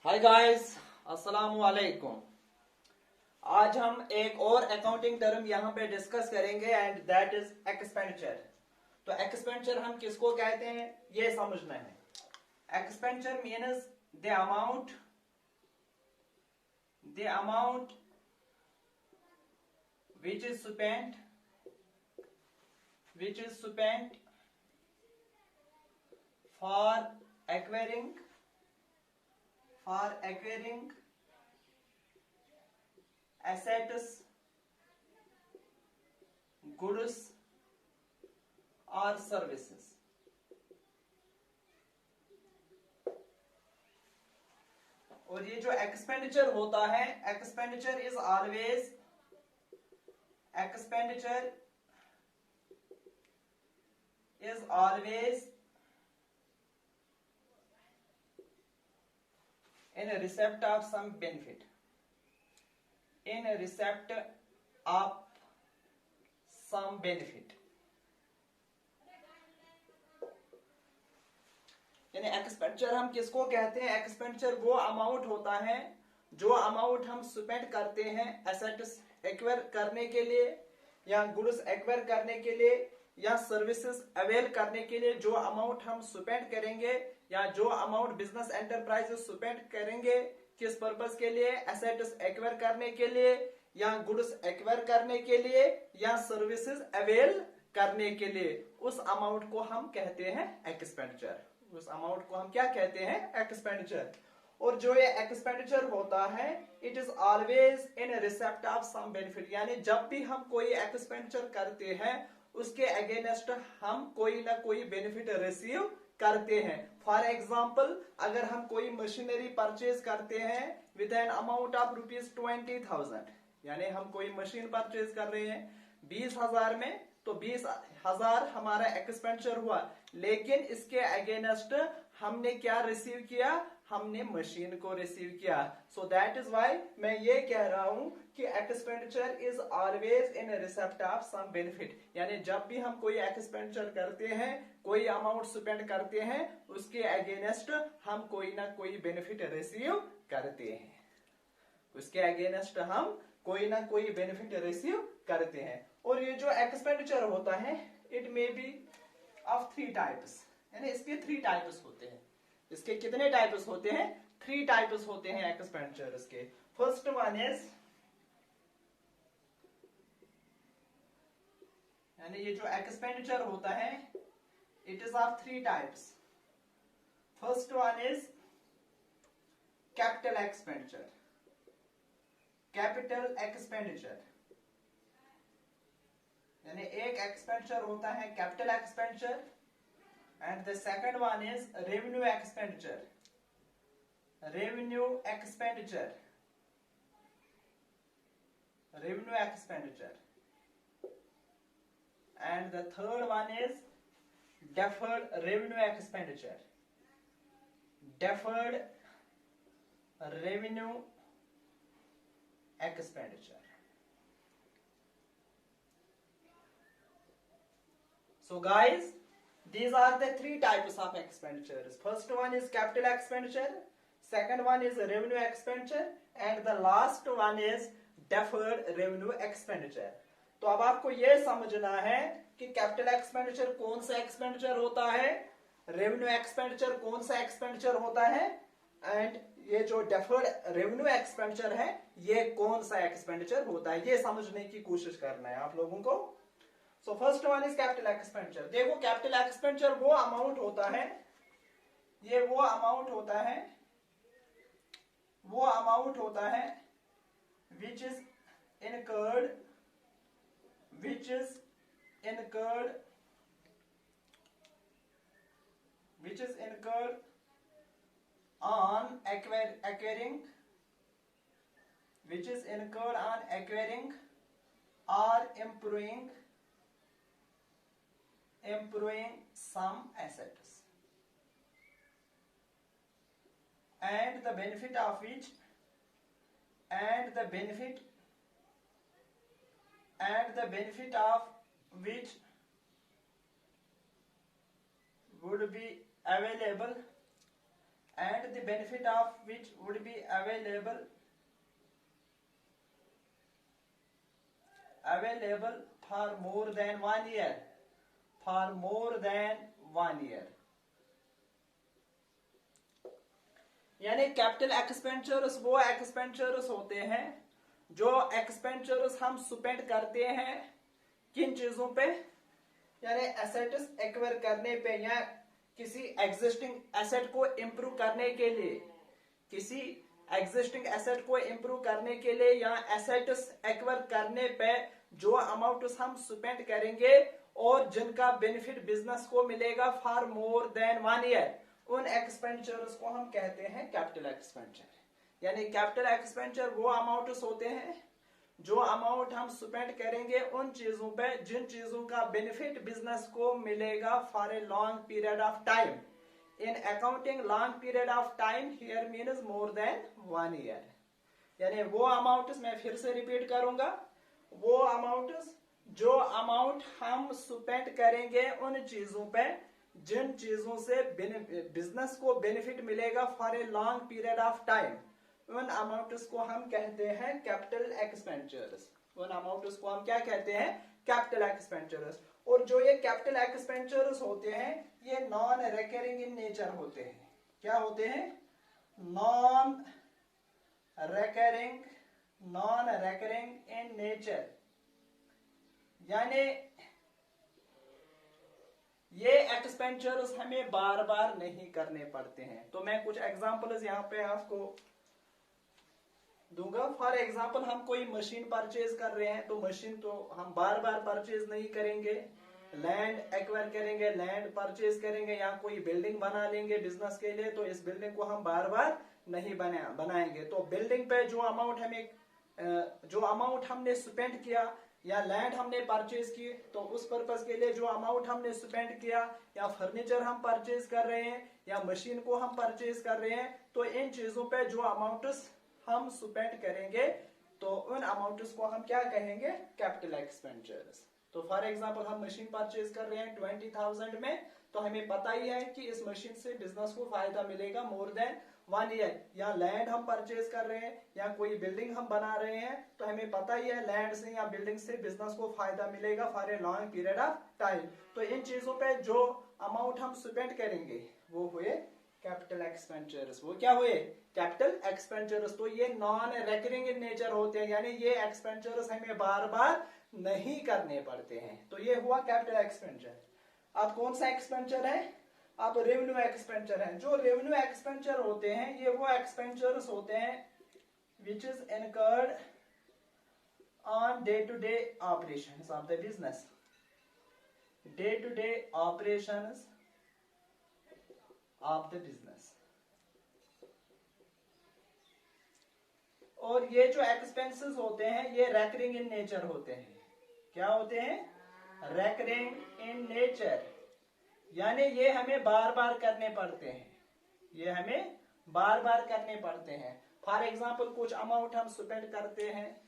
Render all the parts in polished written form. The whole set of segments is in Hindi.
हाय गाइस, अस्सलाम वालेकुम। आज हम एक और अकाउंटिंग टर्म यहाँ पे डिस्कस करेंगे एंड दैट इज एक्सपेंडिचर। तो एक्सपेंडिचर हम किसको कहते हैं ये समझना है। Expenditure means the amount which is spent for acquiring assets, goods or services। और ये जो एक्सपेंडिचर होता है, expenditure is always in receipt of some benefit, यानी एक्सपेंडिचर हम किसको कहते हैं। एक्सपेंडिचर वो अमाउंट होता है जो अमाउंट हम स्पेंड करते हैं एसेट्स एक्वायर करने के लिए या गुड्स एक्वायर करने के लिए या सर्विसेज अवेल करने के लिए। जो अमाउंट हम स्पेंड करेंगे या जो अमाउंट बिजनेस एंटरप्राइजेस स्पेंड करेंगे किस पर्पस के लिए, एसेट्स एक्वायर करने के लिए या गुड्स एक्वायर करने के लिए या सर्विसेज अवेल करने के लिए, उस अमाउंट को हम कहते हैं एक्सपेंडिचर। उस अमाउंट को हम क्या कहते हैं, एक्सपेंडिचर। और जो ये एक्सपेंडिचर होता है it is always in receipt of some benefit, यानी जब भी हम कोई एक्सपेंडिचर करते हैं उसके अगेंस्ट हम कोई ना कोई बेनिफिट रिसीव करते हैं। फॉर एग्जाम्पल, अगर हम कोई मशीनरी परचेज करते हैं विद एन अमाउंट ऑफ ₹20,000, यानी हम कोई मशीन परचेज कर रहे हैं 20,000 में, तो 20,000 हमारा एक्सपेंडिचर हुआ, लेकिन इसके अगेंस्ट हमने क्या रिसीव किया, हमने मशीन को रिसीव किया। सो दैट इज वाई मैं ये कह रहा हूं कि expenditure is always in receipt of some benefit, यानी जब भी हम कोई एक्सपेंडिचर करते हैं, कोई अमाउंट स्पेंड करते हैं, उसके अगेंस्ट हम कोई ना कोई बेनिफिट रिसीव करते हैं। उसके अगेंस्ट हम कोई ना कोई बेनिफिट रिसीव करते हैं। और ये जो एक्सपेंडिचर होता है it may be of 3 types, यानी इसके 3 टाइप्स होते हैं। इसके कितने टाइप्स होते हैं, 3 टाइप्स होते हैं एक्सपेंडिचर्स के। फर्स्ट वन इज, यानी ये जो एक्सपेंडिचर होता है it is of 3 types. First one is capital expenditure, यानी एक एक्सपेंडिचर होता है capital expenditure, and the second one is revenue expenditure, and the third one is deferred revenue expenditure, So guys, these are the 3 types of expenditures. First one is capital expenditure, second one is revenue expenditure, and the last one is deferred revenue expenditure. तो अब आपको ये समझना है कि कैपिटल एक्सपेंडिचर कौन सा एक्सपेंडिचर होता है, रेवेन्यू एक्सपेंडिचर कौन सा एक्सपेंडिचर होता है, एंड ये जो डेफर्ड रेवेन्यू एक्सपेंडिचर है ये कौन सा एक्सपेंडिचर होता है, ये समझने की कोशिश करना है आप लोगों को। So first one is capital expenditure. देखो, कैपिटल एक्सपेंडिचर वो अमाउंट होता है, ये वो अमाउंट होता है which is incurred on acquiring or improving some assets, and the benefit of which would be available and the benefit of which would be available for more than 1 year, for more than 1 year. यानी कैपिटल एक्सपेंचर्स वो एक्सपेंचर्स होते हैं जो एक्सपेंचर्स हम स्पेंड करते हैं किन चीजों पे, यानी एसेट्स एक्वायर करने पे या किसी एग्जिस्टिंग एसेट को इंप्रूव करने के लिए, किसी एग्जिस्टिंग एसेट को इंप्रूव करने के लिए या एसेट्स एक्वायर करने पे जो अमाउंट्स हम स्पेंड करेंगे और जिनका बेनिफिट बिजनेस को मिलेगा फॉर मोर देन 1 ईयर, उन एक्सपेंचर्स को हम कहते हैं कैपिटल एक्सपेंचर। यानी कैपिटल एक्सपेंचर वो अमाउंट्स होते हैं जो अमाउंट हम स्पेंड करेंगे उन चीजों पे जिन चीजों का बेनिफिट बिजनेस को मिलेगा for a long period of time. In accounting long period of time here means more than 1 year. यानी वो अमाउंट्स, मैं फिर से रिपीट करूंगा, वो अमाउंट्स जो अमाउंट हम स्पेंड करेंगे उन चीजों पे जिन चीजों से बिजनेस को बेनिफिट मिलेगा for a long period of time, उन अमाउंट्स को हम कहते हैं कैपिटल एक्सपेंचर्स। उन अमाउंट्स को हम क्या कहते हैं? कैपिटल एक्सपेंचर्स। और जो ये कैपिटल एक्सपेंचर्स होते हैं ये नॉन रिकरिंग इन नेचर होते हैं। क्या होते हैं? Non recurring in nature. यानी ये एक्सपेंचर्स हमें बार बार नहीं करने पड़ते हैं। तो मैं कुछ एग्जांपल्स यहाँ पे आपको दूंगा। फॉर एग्जांपल हम कोई मशीन परचेज कर रहे हैं तो मशीन तो हम बार बार परचेज नहीं करेंगे, लैंड एक्वायर करेंगे, लैंड परचेज करेंगे, या कोई बिल्डिंग बना लेंगे बिजनेस के लिए तो इस बिल्डिंग को हम बार बार नहीं बनाएंगे। तो बिल्डिंग पे जो अमाउंट हमने स्पेंड किया या लैंड हमने परचेज की तो उस पर्पस के लिए जो अमाउंट हमने स्पेंड किया, या फर्नीचर हम परचेज कर रहे हैं या मशीन को हम परचेज कर रहे हैं, तो इन चीजों पे जो अमाउंट्स हम स्पेंड करेंगे तो उन अमाउंट्स को हम क्या कहेंगे? कैपिटल एक्सपेंचर्स। तो फॉर एग्जांपल हम मशीन परचेज कर रहे हैं 20,000 में, तो हमें पता ही है कि इस मशीन से बिजनेस को फायदा मिलेगा मोर देन 1 ईयर। या लैंड हम परचेज कर रहे हैं या कोई बिल्डिंग हम बना रहे हैं तो हमें पता ही है लैंड से या बिल्डिंग से बिजनेस को फायदा मिलेगा for a long period of time. तो इन चीजों पे जो अमाउंट हम स्पेंड करेंगे वो हुए कैपिटल एक्सपेंचर्स। वो क्या हुए? कैपिटल एक्सपेंचर्स। तो ये नॉन रिकरिंग इन नेचर होते हैं, यानी ये एक्सपेंचर्स हमें बार बार नहीं करने पड़ते हैं। तो ये हुआ कैपिटल एक्सपेंचर। अब कौन सा एक्सपेंचर है? अब रेवेन्यू एक्सपेंचर है। जो रेवेन्यू एक्सपेंचर होते हैं ये वो एक्सपेंचर्स होते हैं which is incurred on day to day operations of the business. Day to day operations of the business. और ये जो एक्सपेंसेस होते हैं ये रेकरिंग इन नेचर होते हैं। क्या होते हैं? Recurring in nature. यानी ये हमें बार बार करने पड़ते हैं, ये हमें बार बार करने पड़ते हैं। फॉर एग्जांपल कुछ अमाउंट हम स्पेंड करते हैं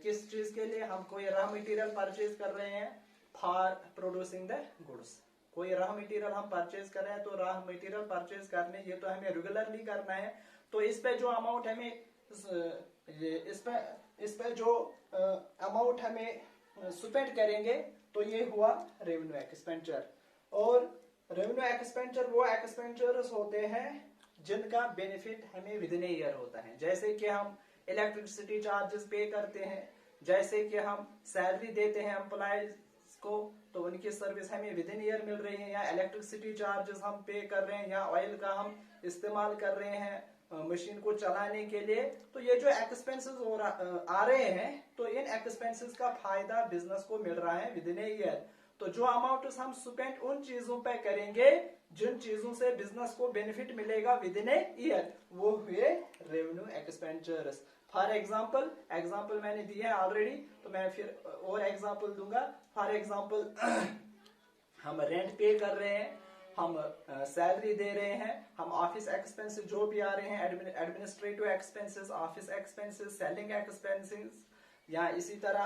किस चीज के लिए? हम कोई रॉ मटेरियल परचेज कर रहे हैं फॉर प्रोड्यूसिंग द गुड्स। कोई रॉ मटेरियल हम परचेज कर रहे हैं तो रॉ मटेरियल परचेज करने ये तो हमें रेगुलरली करना है। तो इस पे जो अमाउंट हमें इस पे जो अमाउंट हमें स्पेंड करेंगे तो ये हुआ रेवेन्यू एक्सपेंचर। और रेवेन्यू एक्सपेंचर वो एक्सपेंचर्स होते हैं जिनका बेनिफिट हमें विदिन ए ईयर होता है। जैसे कि हम इलेक्ट्रिसिटी चार्जेस पे करते हैं, जैसे कि हम सैलरी देते हैं एम्प्लॉयज को तो उनकी सर्विस हमें विदिन ईयर मिल रही है, या इलेक्ट्रिसिटी चार्जेस हम पे कर रहे हैं, या ऑयल का हम इस्तेमाल कर रहे हैं मशीन को चलाने के लिए। तो ये जो एक्सपेंसेस आ रहे हैं तो इन एक्सपेंसेस का फायदा बिजनेस को मिल रहा है विदिन ए ईयर। तो जो अमाउंट हम स्पेंड उन चीजों पे करेंगे जिन चीजों से बिजनेस को बेनिफिट मिलेगा विदिन ए ईयर, वो हुए रेवेन्यू एक्सपेंचर्स। फॉर एग्जांपल मैंने दिए हैं ऑलरेडी, तो मैं फिर और एग्जांपल दूंगा। फॉर एग्जांपल हम रेंट पे कर रहे हैं, हम सैलरी दे रहे हैं, हम ऑफिस एक्सपेंसेस जो भी आ रहे हैं, administrative expenses, office expenses, selling expenses, या इसी तरह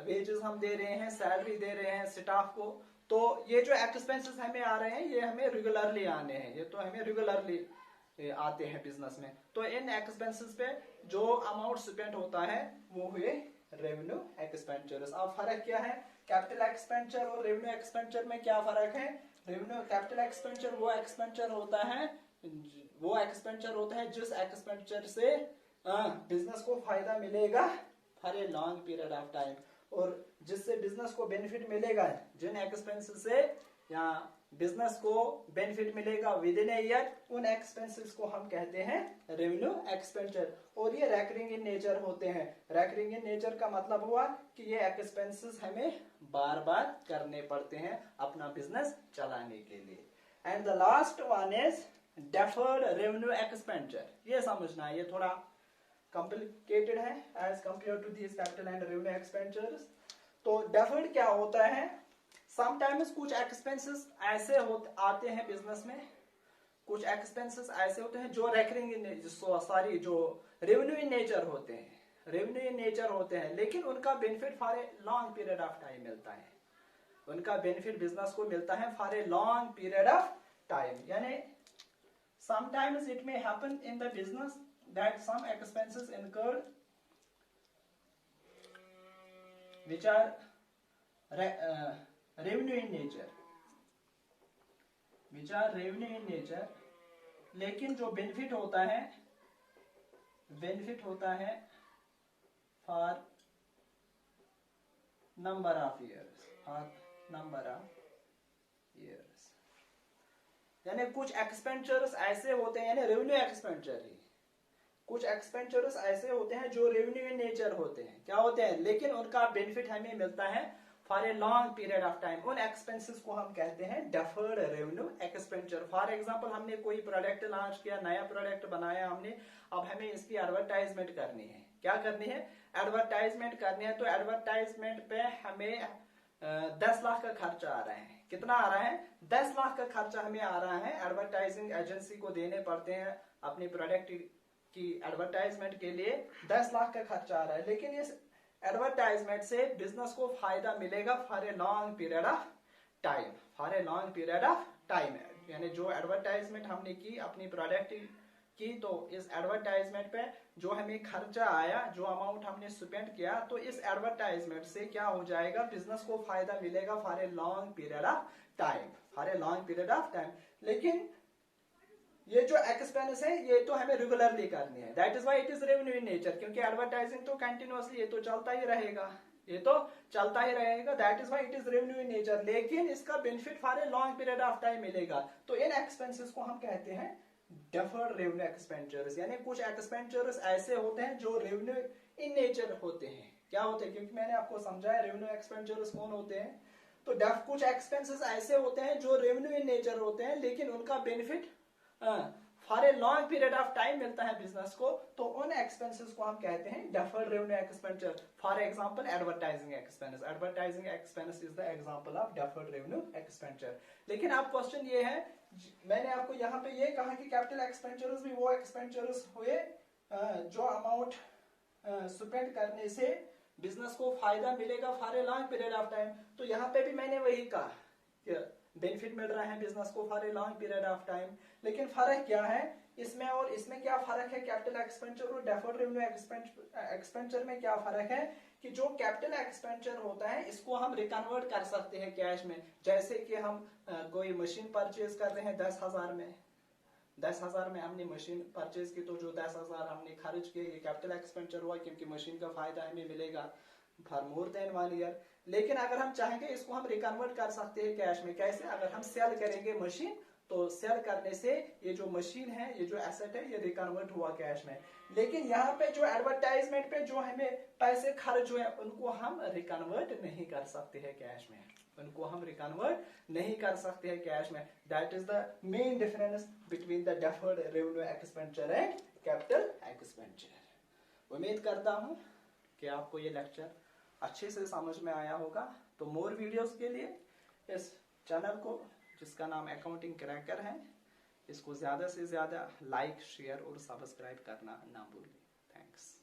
वेजेस हम दे रहे हैं, सैलरी दे रहे हैं स्टाफ को। तो ये जो एक्सपेंसेस हमें आ रहे हैं ये हमें रेगुलरली आने हैं, ये तो हमें रेगुलरली आते हैं बिजनेस में। तो इन एक्सपेंसेस पे जो अमाउंट स्पेंड होता है वो हुए रेवेन्यू एक्सपेंचर्स। अब फर्क क्या है कैपिटल एक्सपेंचर और रेवेन्यू एक्सपेंचर में, क्या फर्क है? रेवेन्यू कैपिटल एक्सपेंचर वो एक्सपेंचर होता है जिस एक्सपेंचर से बिजनेस को फायदा मिलेगा for a long period of time, और जिससे बिजनेस को बेनिफिट मिलेगा, जिन एक्सपेंसेस से या बिजनेस को बेनिफिट मिलेगा विद इन ए ईयर, उन एक्सपेंसेस को हम कहते हैं रेवेन्यू एक्सपेंचर। और ये रैकरिंग इन नेचर होते हैं। रैकरिंग इन नेचर का मतलब हुआ कि ये एक्सपेंसेस हमें बार बार करने पड़ते हैं अपना बिजनेस चलाने के लिए। And the last one is deferred revenue expenditure. ये समझना है, ये थोड़ा कॉम्प्लिकेटेड है as compare to these capital and revenue expenditures. तो डेफर्ड क्या होता है? समटाइम्स कुछ एक्सपेंसेस ऐसे आते हैं बिजनेस में, कुछ एक्सपेंसेस ऐसे होते हैं जो रेकरिंग जो रेवेन्यू इन नेचर होते हैं, लेकिन उनका benefit for a long period of time मिलता है। उनका बेनिफिट बिजनेस को मिलता है for a long period of time. यानी sometimes it may happen in the business that some expenses incurred which are revenue in nature, लेकिन जो बेनिफिट होता है फॉर नंबर ऑफ ईयर्स, यानी कुछ एक्सपेंचर्स ऐसे होते हैं, यानी रेवेन्यू एक्सपेंचर ही, कुछ एक्सपेंचर्स ऐसे होते हैं जो रेवेन्यू इन नेचर होते हैं, क्या होते हैं, लेकिन उनका बेनिफिट हमें मिलता है for a long period of time. उन एक्सपेंसेस को हम कहते हैं deferred revenue expenditure. For example हमने कोई प्रोडक्ट लॉन्च किया, नया प्रोडक्ट बनाया हमने, अब हमें इसकी एडवर्टाइजमेंट करनी है। क्या करनी है? एडवर्टाइजमेंट करनी है। तो एडवर्टाइजमेंट पे हमें 10 लाख का खर्चा आ रहा है। कितना आ रहा है? 10 लाख का खर्चा हमें आ रहा है, एडवर्टाइजिंग एजेंसी को देने पड़ते हैं अपनी प्रोडक्ट की एडवर्टाइजमेंट के लिए 10 लाख का खर्चा आ रहा है, लेकिन इस एडवर्टाइजमेंट से बिजनेस को फायदा मिलेगा for a long period of time. यानी जो एडवर्टाइजमेंट हमने की अपनी प्रोडक्ट की, तो इस एडवर्टाइजमेंट पे जो हमें खर्चा आया, जो अमाउंट हमने स्पेंड किया, तो इस एडवर्टाइजमेंट से क्या हो जाएगा, बिजनेस को फायदा मिलेगा for a long period of time. लेकिन ये जो एक्सपेंस है ये तो हमें रेगुलरली करनी है, that is why it is revenue in nature, क्योंकि एडवर्टाइजिंग तो कंटिन्यूअसली ये तो चलता ही रहेगा, that is why it is revenue in nature, लेकिन इसका benefit for a long period of time मिलेगा। तो इन एक्सपेंसेस को हम कहते हैं डेफर्ड रेवेन्यू एक्सपेंचर्स। यानी कुछ एक्सपेंचर्स ऐसे होते हैं जो रेवेन्यू इन नेचर होते हैं। क्या होते हैं? क्योंकि मैंने आपको समझाया रेवेन्यू एक्सपेंचर्स कौन होते हैं। तो कुछ एक्सपेंसेस ऐसे होते हैं जो रेवेन्यू इन नेचर होते हैं, लेकिन उनका benefit for a long period of time मिलता है बिजनेस को, तो उन एक्सपेंसेस को हम कहते हैं deferred revenue expenditure. For example advertising expense is the example of deferred revenue expenditure. लेकिन अब क्वेश्चन ये है, मैंने आपको यहाँ पे ये कहा कि कैपिटल एक्सपेंचर्स भी वो एक्सपेंचर्स हुए जो अमाउंट स्पेंड करने से बिजनेस को फायदा मिलेगा for a long period of time. तो यहाँ पे भी मैंने वही कहा कि बेनिफिट मिल रहा है बिजनेस को for a long period of time, लेकिन फर्क क्या है इसमें और इसमें? क्या फर्क है कैपिटल एक्सपेंचर और डेफर्ड रेवेन्यू एक्सपेंचर में? क्या फर्क है कि जो कैपिटल एक्सपेंचर होता है इसको हम रिकन्वर्ट कर सकते हैं कैश में। जैसे कि हम कोई मशीन परचेज कर रहे हैं 10,000 में हमने मशीन परचेज की, तो जो 10,000 हमने खर्च किए ये कैपिटल एक्सपेंचर हुआ, क्योंकि मशीन का फायदा हमें मिलेगा फॉर मोर देन 1 ईयर। लेकिन अगर हम चाहेंगे इसको हम रिकन्वर्ट कर सकते हैं कैश में। कैसे? अगर हम सेल करेंगे मशीन, तो सेल करने से ये जो मशीन है, ये जो एसेट है, ये रिकन्वर्ट हुआ कैश में। लेकिन यहाँ पे जो एडवर्टाइजमेंट पे जो हमें पैसे खर्च हुए उनको हम रिकन्वर्ट नहीं कर सकते हैं कैश में, that is the main difference between the deferred revenue expenditure and capital expenditure. उम्मीद करता हूँ कि आपको ये लेक्चर अच्छे से समझ में आया होगा। तो मोर वीडियोस के लिए इस चैनल को, जिसका नाम अकाउंटिंग क्रैकर है, इसको ज्यादा से ज्यादा लाइक, शेयर और सब्सक्राइब करना ना भूलें। थैंक्स।